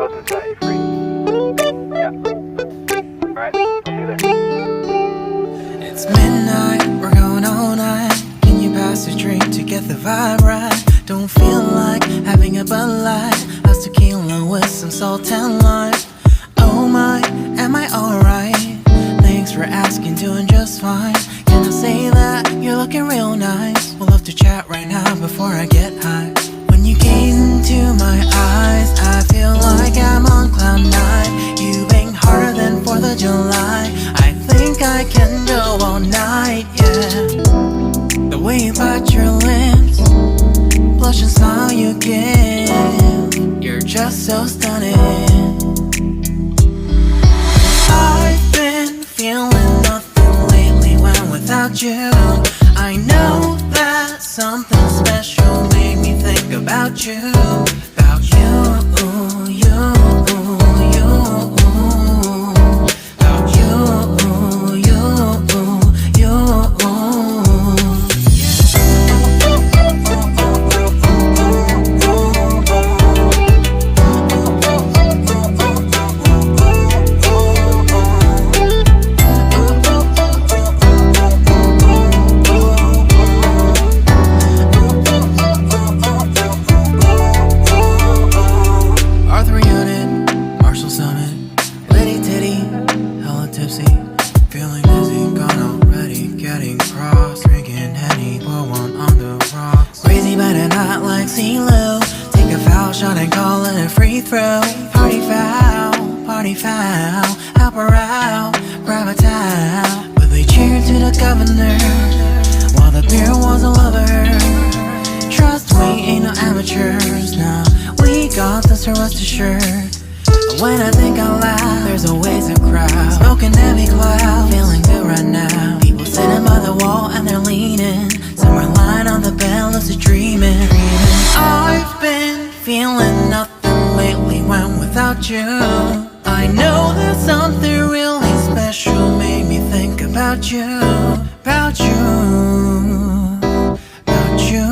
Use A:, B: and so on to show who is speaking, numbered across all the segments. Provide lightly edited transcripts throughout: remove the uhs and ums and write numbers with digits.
A: host and set you free. Yeah. Alright, I'll see you there.
B: It's midnight, we're going all night. Can you pass a drink to get the vibe right? Don't feel like having a Bud Light. How's tequila with some salt and lime? Oh my, am I alright? Thanks for asking, doing just fine. Can I say that you're looking real nice? We'll love to chat right now before I get high. When you gaze into my eyes, I feel like I'm on cloud nine. You bang harder than 4th of July. I think I can go all night, yeah. The way you bite your lips, blush and smile you give, you're just so stunning. I've been feeling nothing lately when without you. I know that something special made me think about you. About you, you, you. About you, you, you. Feeling dizzy, gone already, getting cross. Drinking Henny, pour one on the rocks. Crazy but not like CeeLo. Take a foul shot and call it a free throw. Party foul, help her out, grab a towel. But they cheered to the governor, while the beer was a lover. Trust we ain't no amateurs, nah. We got this, so rest assured. When I think out loud, there's always a crowd. Smoking heavy cloud, feeling good right now. People sitting by the wall and they're leaning. Some are lying on the bed, lucid dreaming. I've been feeling nothing lately when without you. I know that something really special made me think about you. About you, about you.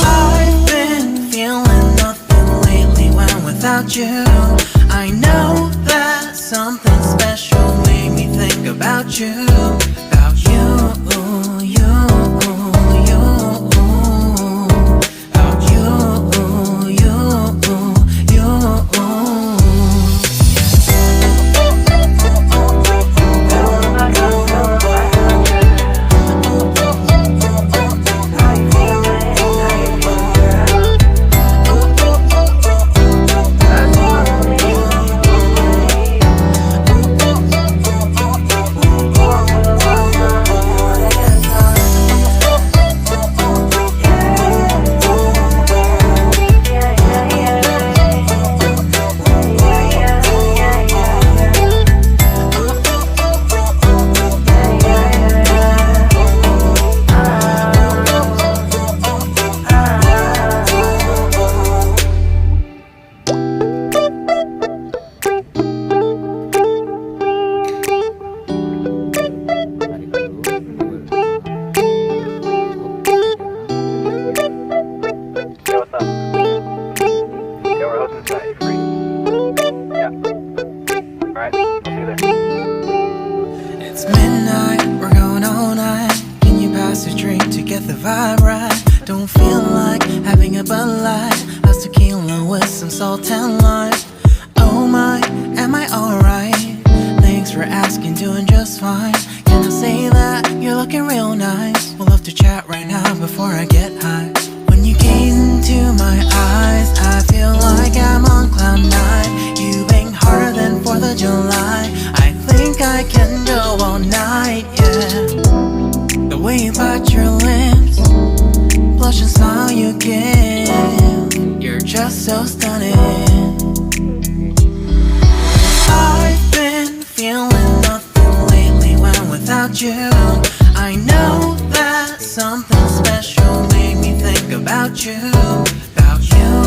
B: I've been feeling nothing lately when without you. I know that something special made me think about you. About you, you, you. About you, you, you. It's midnight, we're going all night. Can you pass a drink to get the vibe right? Don't feel like having a Bud Light. How's tequila with some salt and lime? Oh my, am I alright? Thanks for asking, doing just fine. Can I say that you're looking real nice? We'll love to chat right now before I get high. When you gaze into my eyes, I feel like I'm on cloud nine. You bang harder than 4th of July. I think I can go all night, yeah. The way you bite your lips, blush and smile you give, you're just so stunning. I've been feeling nothing lately when without you. I know that something special made me think about you. About you.